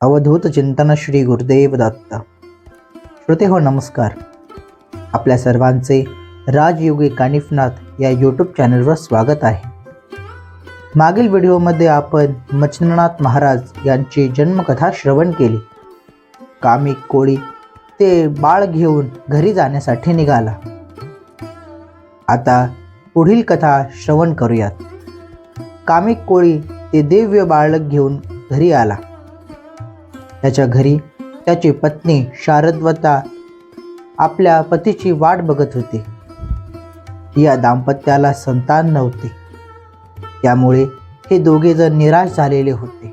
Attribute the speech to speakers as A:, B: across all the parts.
A: अवधूत चिंतन श्री गुरुदेव दत्त. श्रोते हो नमस्कार. आपल्या सर्वांचे राजयोगी कानिफनाथ या यूट्यूब चॅनलवर स्वागत आहे. मागील व्हिडिओमध्ये आपण मच्छिंद्रनाथ महाराज यांची जन्मकथा श्रवण केली. कामिक कोळी ते बाळ घेऊन घरी जाण्यासाठी निघाला. आता पुढील कथा श्रवण करूयात. कामिक कोळी ते दिव्य बाळक घेऊन घरी आला. त्याच्या घरी त्याची पत्नी शारद्वता आपल्या पतीची वाट बघत होती. या दाम्पत्याला संतान नव्हते, त्यामुळे हे दोघेजण निराश झालेले होते.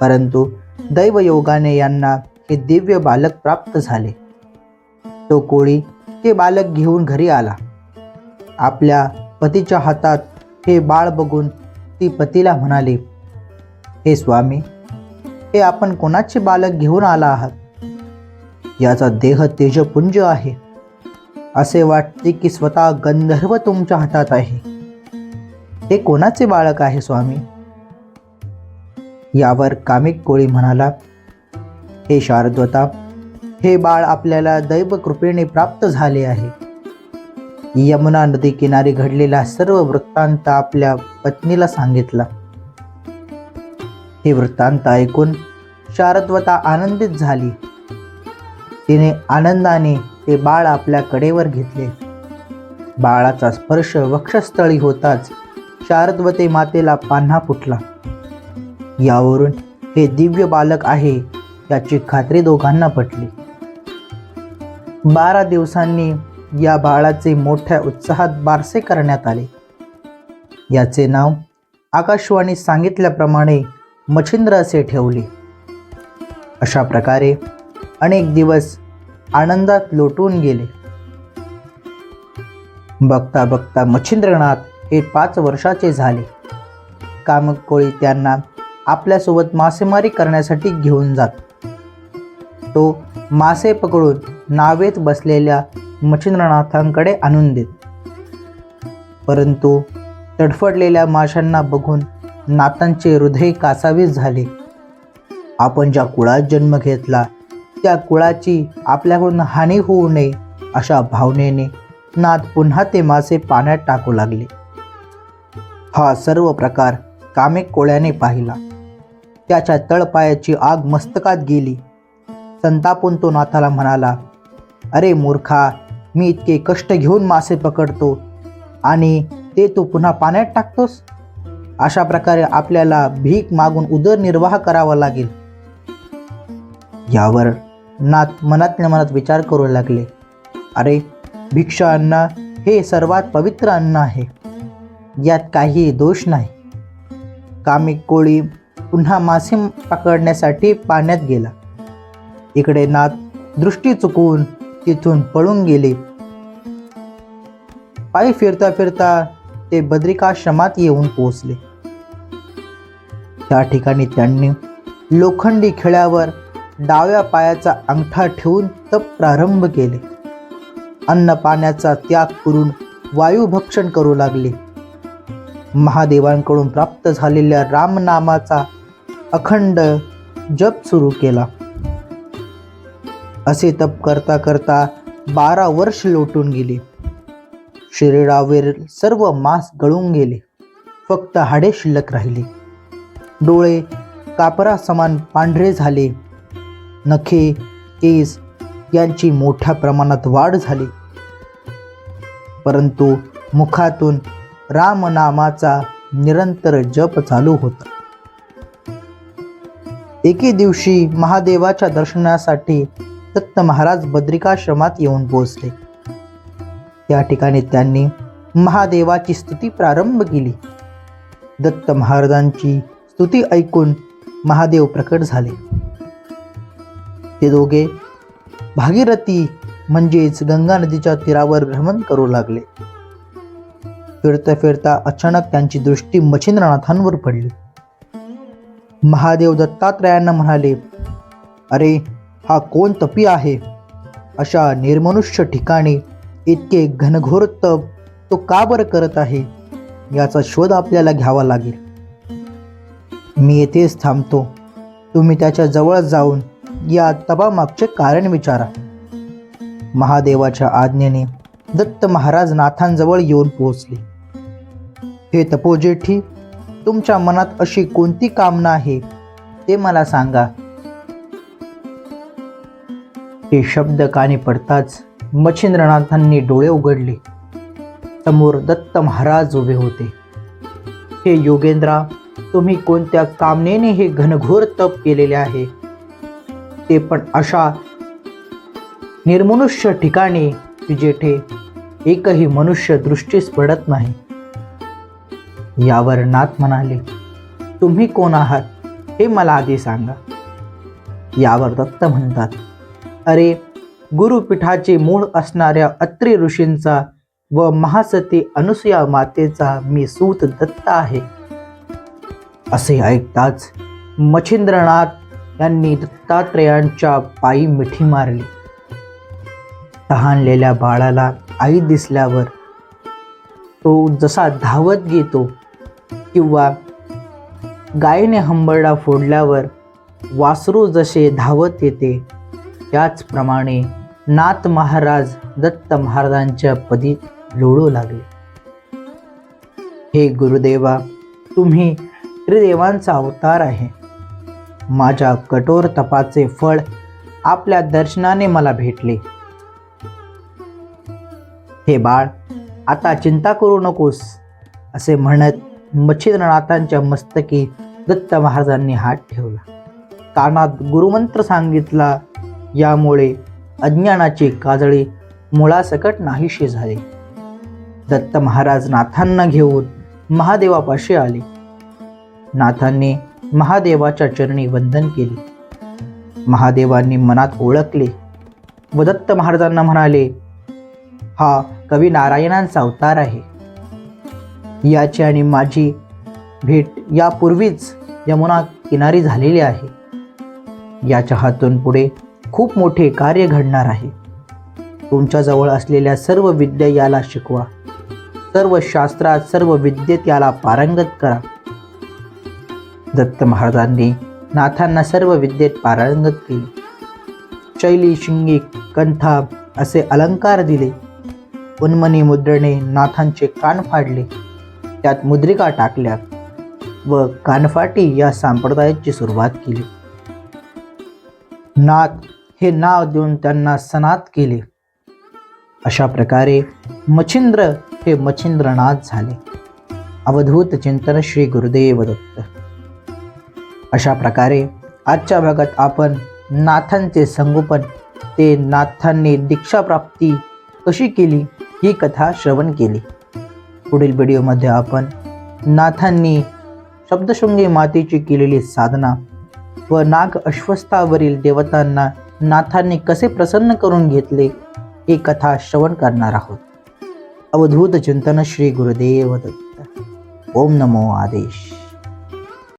A: परंतु दैवयोगाने यांना हे दिव्य बालक प्राप्त झाले. तो कोळी ते बालक घेऊन घरी आला. आपल्या पतीच्या हातात हे बाळ बघून ती पतीला म्हणाली, हे स्वामी, हे आपण कोणाचे बालक घेऊन आला आहात? याचा देह तेजपुंज आहे. असे वाटते की स्वतः गंधर्व तुमच्या हातात आहे. हे कोणाचे बालक आहे स्वामी? यावर कामिक कोळी म्हणाला, हे शारद्वता, हे बाळ आपल्याला दैव कृपेने प्राप्त झाले आहे. यमुना नदी किनारी घडलेला सर्व वृत्तांत आपल्या पत्नीला सांगितला. हे वृत्तांत ऐकून शारद्वता आनंदित झाली. तिने आनंदाने ते बाळ आपल्या कडेवर घेतले. बाळाचा स्पर्श वक्षस्थळी होताच शारद्वते मातेला पान्हा फुटला. यावरून हे दिव्य बालक आहे याची खात्री दोघांना पटली. 12 दिवसांनी या बाळाचे मोठ्या उत्साहात बारसे करण्यात आले. याचे नाव आकाशवाणी सांगितल्याप्रमाणे मच्छिंद्र असे ठेवले. अशा प्रकारे अनेक दिवस आनंदात लोटून गेले. बघता बघता मच्छिंद्रनाथ हे 5 वर्षाचे झाले. कामिक कोळी त्यांना आपल्यासोबत मासेमारी करण्यासाठी घेऊन जात. तो मासे पकडून नावेत बसलेल्या मच्छिंद्रनाथांकडे आणून देत. परंतु तडफडलेल्या माशांना बघून नाथांचे हृदय कासावीस झाले. आपण ज्या कुळात जन्म घेतला त्या कुळाची आपल्याकडून हानी होऊ नये अशा भावनेने नाथ पुन्हा ते मासे पाण्यात टाकू लागले. हा सर्व प्रकार कामिक कोळ्याने पाहिला. त्याच्या तळपायाची आग मस्तकात गेली. संतापून तो नाथाला म्हणाला, अरे मूर्खा, मी इतके कष्ट घेऊन मासे पकडतो आणि ते तू पुन्हा पाण्यात टाकतोस. अशा प्रकारे आपल्याला भीक मागून उदरनिर्वाह करावा लागेल. यावर नाथ मनातल्या मनात विचार करू लागले, अरे भिक्षा अन्न हे सर्वात पवित्र अन्न आहे. यात काही दोष नाही. कामिक कोळी पुन्हा मासे पकडण्यासाठी पाण्यात गेला. इकडे नाथ दृष्टी चुकवून तिथून पळून गेले. पायी फिरता फिरता ते बद्रिकाश्रमात येऊन पोहोचले. त्या ठिकाणी त्यांनी लोखंडी खिळ्यावर डाव्या पायाचा अंगठा ठेवून तप प्रारंभ केले. अन्न पाण्याचा त्याग करून वायुभक्षण करू लागले. महादेवांकडून प्राप्त झालेल्या रामनामाचा अखंड जप सुरू केला. असे तप करता करता 12 वर्ष लोटून गेले. शरीरावर सर्व मांस गळून गेले. फक्त हाडे शिल्लक राहिले. डोळे कापरा समान पांढरे झाले. नखे, केस यांची मोठ्या प्रमाणात वाढ झाली. परंतु मुखातून रामनामाचा निरंतर जप चालू होता. एके दिवशी महादेवाच्या दर्शनासाठी दत्त महाराज बद्रिकाश्रमात येऊन पोहोचले. त्या ठिकाणी त्यांनी महादेवाची स्तुती प्रारंभ केली. दत्त महाराजांची स्तुती ऐकून महादेव प्रकट झाले. ते दोघे भागीरथी म्हणजेच गंगा नदीच्या तीरावर भ्रमण करू लागले. फिरता फिरता अचानक त्यांची दृष्टी मच्छिंद्रनाथांवर पडली. महादेव दत्तात्रयांना म्हणाले, अरे हा कोण तपी आहे? अशा निर्मनुष्य ठिकाणी इतके घनघोर तप तो का बरं करत आहे? याचा शोध आपल्याला घ्यावा लागेल. मी येथेच थांबतो. तुम्ही त्याच्या जवळ जाऊन या तपामागचे कारण विचारा. महादेवाच्या आज्ञेने दत्त महाराज नाथांजवळ येऊन पोहोचले. हे तपोजेठी, तुमच्या मनात अशी कोणती कामना आहे ते मला सांगा. हे शब्द कानी पडताच मच्छिंद्रनाथांनी डोळे उघडले. समोर दत्त महाराज उभे होते. हे योगेंद्रा, तुम्ही कोणत्या कामनेने हे घनघोर तप केलेले आहे, ते पण अशा निर्मनुष्य ठिकाणी की जेथे एकही मनुष्य दृष्टीस पडत नाही. यावर नाथ म्हणाले, तुम्ही कोण आहात हे मला आधी सांगा. यावर दत्त म्हणतात, अरे, गुरुपीठाचे मूळ असणाऱ्या अत्रि ऋषींचा व महासती अनुसूया मातेचा मी सूत दत्त आहे. असे ऐकताच मच्छिंद्रनाथ यांनी दत्तात्रेयांच्या पायी मिठी मारली. तहानलेल्या बाळाला आई दिसल्यावर तो जसा धावत येतो किंवा गायीने हंबरडा फोडल्यावर वासरू जसे धावत येते, त्याचप्रमाणे नाथ महाराज दत्त महाराजांच्या पदी लोळू लागले. हे गुरुदेवा, तुम्ही त्रिदेवांचा अवतार आहे. माझ्या कठोर तपाचे फळ आपल्या दर्शनाने मला भेटले. हे बाळ, आता चिंता करू नकोस, असे म्हणत मच्छिंद्रनाथांच्या मस्तकी दत्त महाराजांनी हात ठेवला. कानात गुरुमंत्र सांगितला. यामुळे अज्ञानाची काजळी मुळासकट नाहीशी झाली. दत्त महाराज नाथांना घेऊन महादेवापाशी आले. नाथांनी महादेवाच्या चरणी वंदन केले. महादेवांनी मनात ओळखले व दत्त महाराजांना म्हणाले, हा कवी नारायणांचा अवतार आहे. याची आणि माझी भेट यापूर्वीच यमुना किनारी झालेली आहे. याच्या हातून पुढे खूप मोठे कार्य घडणार आहे. तुमच्याजवळ असलेल्या सर्व विद्या याला शिकवा. सर्व शास्त्रात, सर्व विद्येत याला पारंगत करा. दत्त महाराजांनी नाथांना सर्व विद्येत पारंगत केले. शैली, शिंगी, कंथा असे अलंकार दिले. उन्मनी मुद्रेने नाथांचे कान फाडले. त्यात मुद्रिका टाकल्या व कानफाटी या संप्रदायाची सुरुवात केली. नाथ हे नाव देऊन त्यांना सनात केले. अशा प्रकारे मच्छिंद्र हे मच्छिंद्रनाथ झाले. अवधूत चिंतन श्री गुरुदेव दत्त. अशा प्रकारे आजच्या भागात आपण नाथांचे संगोपन, ते नाथांनी दीक्षाप्राप्ती कशी केली ही कथा श्रवण केली. पुढील व्हिडिओमध्ये आपण नाथांनी सप्तशृंगी मातेची केलेली साधना व नाग अश्वस्थावरील देवतांना नाथांनी कसे प्रसन्न करून घेतले ही कथा श्रवण करणार आहोत. अवधूत चिंतन श्री गुरुदेव दत्त. ओम नमो आदेश.